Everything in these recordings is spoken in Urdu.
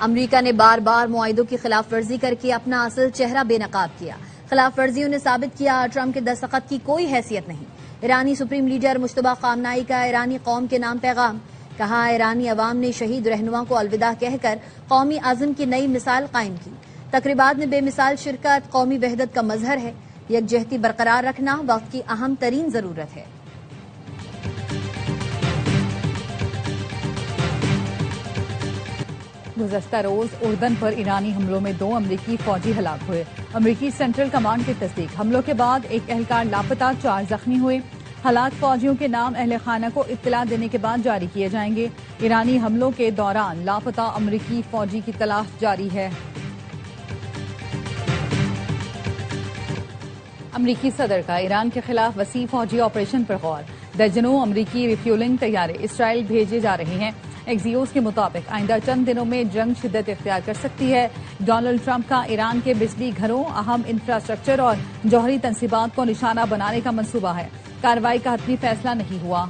امریکہ نے بار بار معاہدوں کی خلاف ورزی کر کے اپنا اصل چہرہ بے نقاب کیا۔ خلاف ورزیوں نے ثابت کیا ٹرمپ کے دستخط کی کوئی حیثیت نہیں۔ ایرانی سپریم لیڈر مجتبی خامنائی کا ایرانی قوم کے نام پیغام، کہا ایرانی عوام نے شہید رہنما کو الوداع کہہ کر قومی عزم کی نئی مثال قائم کی۔ تقریبات میں بے مثال شرکت قومی وحدت کا مظہر ہے۔ یکجہتی برقرار رکھنا وقت کی اہم ترین ضرورت ہے۔ گزشتہ روز اردن پر ایرانی حملوں میں 2 امریکی فوجی ہلاک ہوئے۔ امریکی سینٹرل کمانڈ کی تصدیق، حملوں کے بعد ایک اہلکار لاپتہ، 4 زخمی ہوئے۔ ہلاک فوجیوں کے نام اہل خانہ کو اطلاع دینے کے بعد جاری کیے جائیں گے۔ ایرانی حملوں کے دوران لاپتہ امریکی فوجی کی تلاش جاری ہے۔ امریکی صدر کا ایران کے خلاف وسیع فوجی آپریشن پر غور، درجنوں امریکی ریفیولنگ طیارے اسرائیل بھیجے جا رہے ہیں۔ ایکزیوس کے مطابق آئندہ چند دنوں میں جنگ شدت اختیار کر سکتی ہے۔ ڈونلڈ ٹرمپ کا ایران کے بجلی گھروں، اہم انفراسٹرکچر اور جوہری تنصیبات کو نشانہ بنانے کا منصوبہ ہے۔ کارروائی کا حتمی فیصلہ نہیں ہوا۔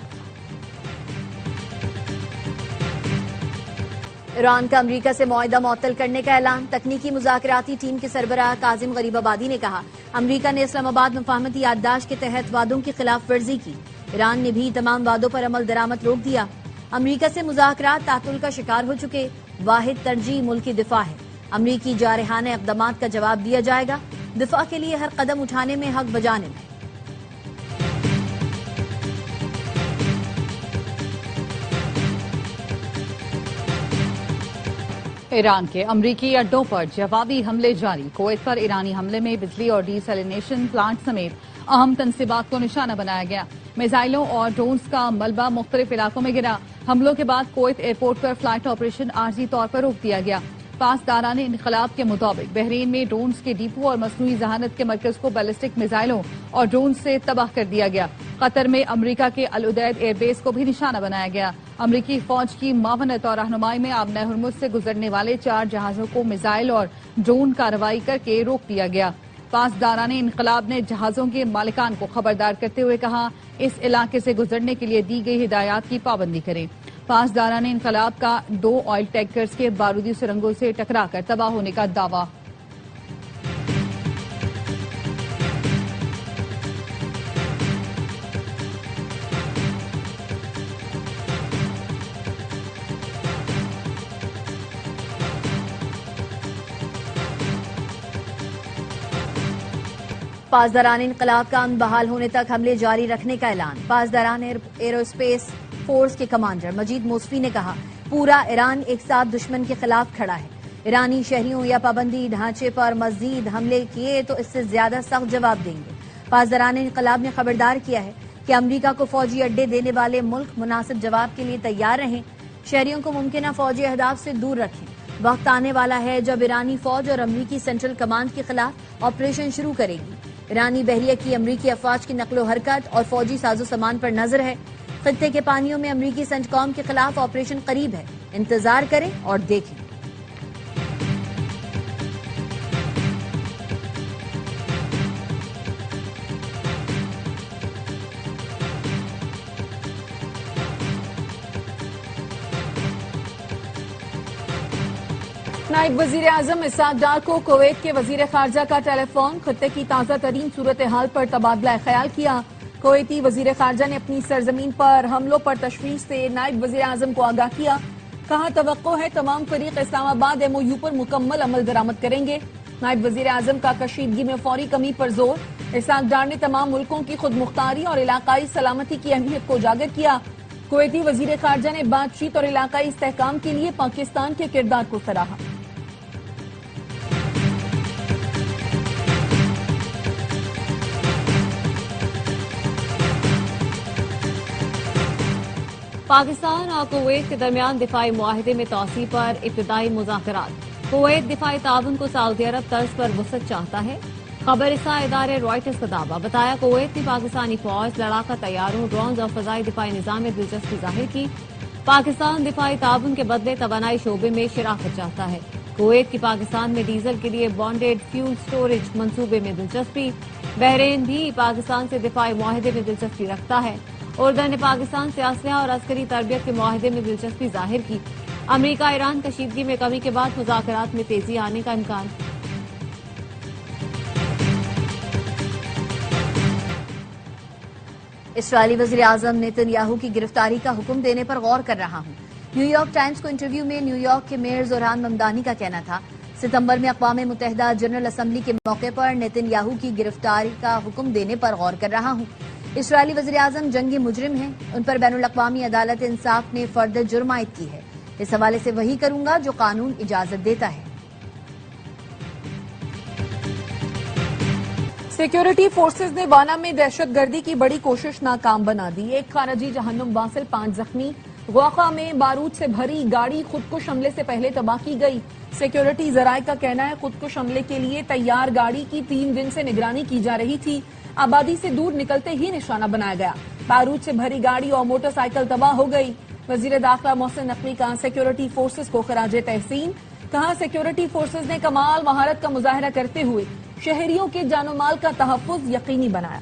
ایران کا امریکہ سے معاہدہ معطل کرنے کا اعلان، تکنیکی مذاکراتی ٹیم کے سربراہ کاظم غریب آبادی نے کہا امریکہ نے اسلام آباد مفاہمتی یادداشت کے تحت وعدوں کی خلاف ورزی کی۔ ایران نے بھی تمام وعدوں پر عمل درآمد روک دیا۔ امریکہ سے مذاکرات تعطل کا شکار ہو چکے، واحد ترجیح ملکی دفاع ہے۔ امریکی جارحانہ اقدامات کا جواب دیا جائے گا، دفاع کے لیے ہر قدم اٹھانے میں حق بجانب ہے۔ ایران کے امریکی اڈوں پر جوابی حملے جاری، کویت پر ایرانی حملے میں بجلی اور ڈی سیلینیشن پلانٹ سمیت اہم تنصیبات کو نشانہ بنایا گیا۔ میزائلوں اور ڈرونز کا ملبہ مختلف علاقوں میں گرا۔ حملوں کے بعد کویت ایئرپورٹ پر فلائٹ آپریشن عارضی طور پر روک دیا گیا۔ پاسداران انقلاب کے مطابق بحرین میں ڈرونز کے ڈیپو اور مصنوعی ذہانت کے مرکز کو بیلسٹک میزائلوں اور ڈرونز سے تباہ کر دیا گیا۔ قطر میں امریکہ کے العدید ایئر بیس کو بھی نشانہ بنایا گیا۔ امریکی فوج کی معاونت اور رہنمائی میں آبِ ہرمز سے گزرنے والے 4 جہازوں کو میزائل اور ڈرون کارروائی کر کے روک دیا گیا۔ پاسداران انقلاب نے جہازوں کے مالکان کو خبردار کرتے ہوئے کہا اس علاقے سے گزرنے کے لیے دی گئی ہدایات کی پابندی کریں۔ پاسداران انقلاب کا 2 آئل ٹینکرز کے بارودی سرنگوں سے ٹکرا کر تباہ ہونے کا دعویٰ۔ پاسداران انقلاب کا امن بحال ہونے تک حملے جاری رکھنے کا اعلان۔ پاسداران ایروسپیس فورس کے کمانڈر مجید موسوی نے کہا پورا ایران ایک ساتھ دشمن کے خلاف کھڑا ہے۔ ایرانی شہریوں یا پابندی ڈھانچے پر مزید حملے کیے تو اس سے زیادہ سخت جواب دیں گے۔ پاسداران انقلاب نے خبردار کیا ہے کہ امریکہ کو فوجی اڈے دینے والے ملک مناسب جواب کے لیے تیار رہیں، شہریوں کو ممکنہ فوجی اہداف سے دور رکھیں۔ وقت آنے والا ہے جب ایرانی فوج اور امریکی سینٹرل کمانڈ کے خلاف آپریشن شروع کرے گی۔ ایرانی بحریہ کی امریکی افواج کی نقل و حرکت اور فوجی ساز و سامان پر نظر ہے۔ خطے کے پانیوں میں امریکی سینٹ کام کے خلاف آپریشن قریب ہے، انتظار کریں اور دیکھیں۔ نائب وزیر اعظم اسحاق ڈار کو کویت کے وزیر خارجہ کا ٹیلی فون، خطے کی تازہ ترین صورتحال پر تبادلہ خیال کیا۔ کویتی وزیر خارجہ نے اپنی سرزمین پر حملوں پر تشویش سے نائب وزیر اعظم کو آگاہ کیا، کہا توقع ہے تمام فریق اسلام آباد ایم او یو پر مکمل عمل درآمد کریں گے۔ نائب وزیر اعظم کا کشیدگی میں فوری کمی پر زور، اسحاق ڈار نے تمام ملکوں کی خود مختاری اور علاقائی سلامتی کی اہمیت کو اجاگر کیا۔ کویتی وزیر خارجہ نے بات چیت اور علاقائی استحکام کے لیے پاکستان کے کردار کو سراہا۔ پاکستان اور کویت کے درمیان دفاعی معاہدے میں توسیع پر ابتدائی مذاکرات۔ کویت دفاعی تعاون کو سعودی عرب طرز پر وسعت چاہتا ہے۔ خبر رساں ادارے رائٹرز کا دعویٰ، بتایا کویت نے پاکستانی فوج، لڑاکا طیاروں، ڈرونز اور فضائی دفاعی نظام میں دلچسپی ظاہر کی۔ پاکستان دفاعی تعاون کے بدلے توانائی شعبے میں شراکت چاہتا ہے۔ کویت کی پاکستان میں ڈیزل کے لیے بانڈیڈ فیول سٹوریج منصوبے میں دلچسپی۔ بحرین بھی پاکستان سے دفاعی معاہدے میں دلچسپی رکھتا ہے۔ اردن نے پاکستان سے اسلحہ اور عسکری تربیت کے معاہدے میں دلچسپی ظاہر کی۔ امریکہ ایران کشیدگی میں کمی کے بعد مذاکرات میں تیزی آنے کا امکان۔ اسرائیلی وزیر اعظم نیتن یاہو کی گرفتاری کا حکم دینے پر غور کر رہا ہوں۔ نیو یارک ٹائمز کو انٹرویو میں نیو یارک کے میئر زوران ممدانی کا کہنا تھا، ستمبر میں اقوام متحدہ جنرل اسمبلی کے موقع پر نیتن یاہو کی گرفتاری کا حکم دینے پر غور کر رہا ہوں۔ اسرائیلی وزیر اعظم جنگی مجرم ہیں، ان پر بین الاقوامی عدالت انصاف نے فرد جرم عائد کی ہے۔ اس حوالے سے وہی کروں گا جو قانون اجازت دیتا ہے۔ سیکیورٹی فورسز نے وانا میں دہشت گردی کی بڑی کوشش ناکام بنا دی۔ ایک خارجی جہنم واصل 5 زخمی۔ غوقہ میں بارود سے بھری گاڑی خودکش حملے سے پہلے تباہ کی گئی۔ سیکیورٹی ذرائع کا کہنا ہے خودکش حملے کے لیے تیار گاڑی کی 3 دن سے نگرانی کی جا رہی تھی، آبادی سے دور نکلتے ہی نشانہ بنایا گیا۔ بارود سے بھری گاڑی اور موٹر سائیکل تباہ ہو گئی۔ وزیر داخلہ محسن نقوی کا سیکیورٹی فورسز کو خراج تحسین، کہا سیکیورٹی فورسز نے کمال مہارت کا مظاہرہ کرتے ہوئے شہریوں کے جان و مال کا تحفظ یقینی بنایا۔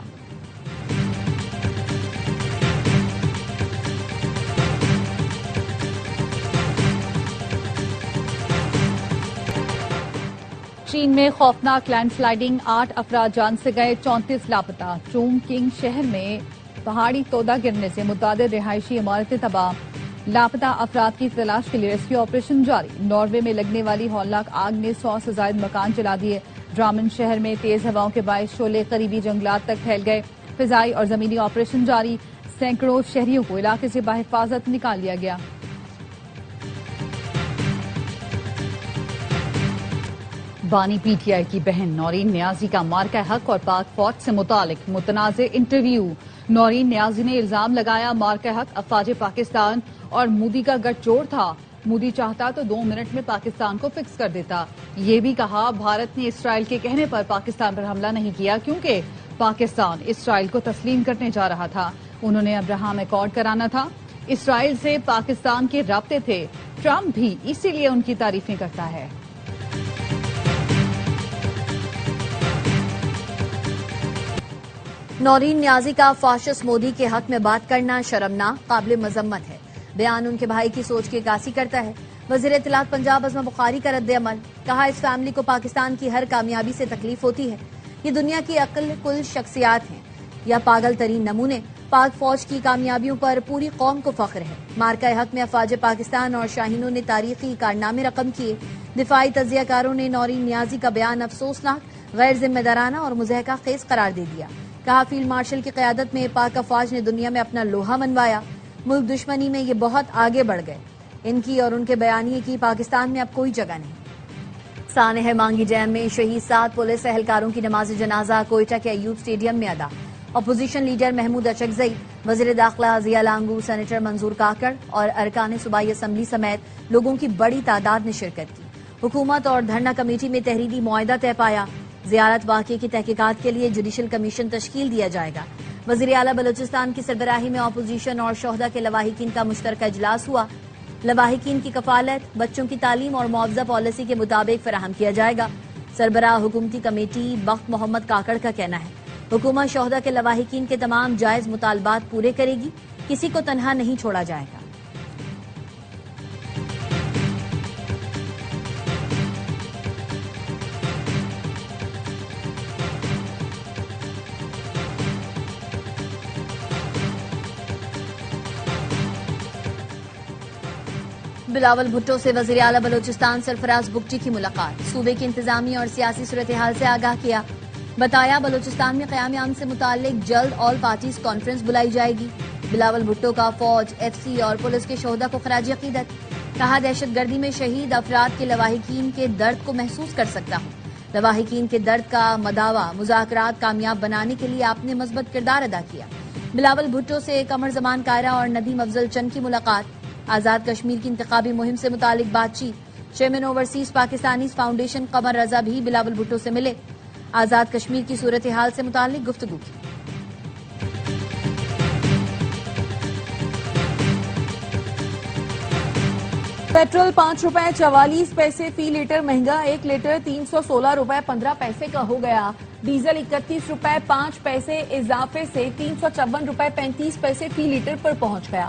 چین میں خوفناک لینڈ سلائیڈنگ، 8 افراد جان سے گئے، 34 لاپتہ۔ چونگ کنگ شہر میں پہاڑی تودا گرنے سے متعدد رہائشی عمارتیں تباہ، لاپتہ افراد کی تلاش کے لیے ریسکیو آپریشن جاری۔ ناروے میں لگنے والی ہولناک آگ نے 100 سے زائد مکان جلا دیے۔ ڈرامن شہر میں تیز ہواؤں کے باعث شعلے قریبی جنگلات تک پھیل گئے، فضائی اور زمینی آپریشن جاری، سینکڑوں شہریوں کو علاقے سے بحفاظت نکال لیا گیا۔ بانی پی ٹی آئی کی بہن نورین نیازی کا مارکہ حق اور پاک فوج سے متعلق متنازع انٹرویو۔ نورین نیازی نے الزام لگایا مارکہ حق افواج پاکستان اور مودی کا گٹھ جوڑ تھا، مودی چاہتا تو 2 منٹ میں پاکستان کو فکس کر دیتا۔ یہ بھی کہا بھارت نے اسرائیل کے کہنے پر پاکستان پر حملہ نہیں کیا کیونکہ پاکستان اسرائیل کو تسلیم کرنے جا رہا تھا، انہوں نے ابراہم ایکارڈ کرانا تھا۔ اسرائیل سے پاکستان کے رابطے تھے، ٹرمپ بھی اسی لیے ان کی تعریفیں کرتا ہے۔ نورین نیازی کا فاشسٹ مودی کے حق میں بات کرنا شرمناک، قابل مذمت ہے۔ بیان ان کے بھائی کی سوچ کی عکاسی کرتا ہے۔ وزیر اطلاعات پنجاب عظمی بخاری کا رد عمل، کہا اس فیملی کو پاکستان کی ہر کامیابی سے تکلیف ہوتی ہے، یہ دنیا کی عقل کل شخصیات ہیں یا پاگل ترین نمونے۔ پاک فوج کی کامیابیوں پر پوری قوم کو فخر ہے۔ مارکہ حق میں افواج پاکستان اور شاہینوں نے تاریخی کارنامے رقم کیے۔ دفاعی تجزیہ کاروں نے نورین نیازی کا بیان افسوسناک، غیر ذمہ دارانہ اور مضحکہ خیز قرار دے دیا۔ کہا فیلڈ مارشل کی قیادت میں پاک افواج نے دنیا میں اپنا لوہا منوایا، ملک دشمنی میں یہ بہت آگے بڑھ گئے، ان کی اور ان کے بیانیے کی پاکستان میں اب کوئی جگہ نہیں۔ سانحہ مانگی جیم میں شہید 7 پولیس اہلکاروں کی نماز جنازہ کوئٹہ کے ایوب اسٹیڈیم میں ادا۔ اپوزیشن لیڈر محمود اچکزئی، وزیر داخلہ ضیاء لانگو، سینیٹر منظور کاکڑ اور ارکان صوبائی اسمبلی سمیت لوگوں کی بڑی تعداد نے شرکت کی۔ حکومت اور دھرنا کمیٹی میں تحریری معاہدہ طے پایا۔ زیارت واقعے کی تحقیقات کے لیے جوڈیشل کمیشن تشکیل دیا جائے گا۔ وزیر اعلیٰ بلوچستان کی سربراہی میں اپوزیشن اور شہداء کے لواحقین کا مشترکہ اجلاس ہوا۔ لواحقین کی کفالت بچوں کی تعلیم اور معاوضہ پالیسی کے مطابق فراہم کیا جائے گا۔ سربراہ حکومتی کمیٹی بخت محمد کاکڑ کا کہنا ہے حکومت شہداء کے لواحقین کے تمام جائز مطالبات پورے کرے گی، کسی کو تنہا نہیں چھوڑا جائے گا۔ بلاول بھٹو سے وزیر اعلیٰ بلوچستان سرفراز بگٹی کی ملاقات، صوبے کی انتظامی اور سیاسی صورتحال سے آگاہ کیا۔ بتایا بلوچستان میں قیام امن سے متعلق جلد آل پارٹیز کانفرنس بلائی جائے گی۔ بلاول بھٹو کا فوج، ایف سی اور پولیس کے شہداء کو خراج عقیدت، کہا دہشت گردی میں شہید افراد کے لواحقین کے درد کو محسوس کر سکتا ہوں۔ لواحقین کے درد کا مداوا مذاکرات کامیاب بنانے کے لیے آپ نے مثبت کردار ادا کیا۔ بلاول بھٹو سے قمر زمان کائرہ اور ندیم افضل چند کی ملاقات، آزاد کشمیر کی انتخابی مہم سے متعلق بات چیت۔ Chairman overseas Pakistanis foundation Qamar Raza بھی بلاول بھٹو سے ملے، آزاد کشمیر کی صورتحال سے متعلق گفتگو کی۔ پیٹرول 5 روپے 44 پیسے فی لیٹر مہنگا، 1 لیٹر 316 روپے 15 پیسے کا ہو گیا۔ ڈیزل 31 روپے 5 پیسے اضافے سے 354 روپے 35 پیسے فی لیٹر پر پہنچ گیا۔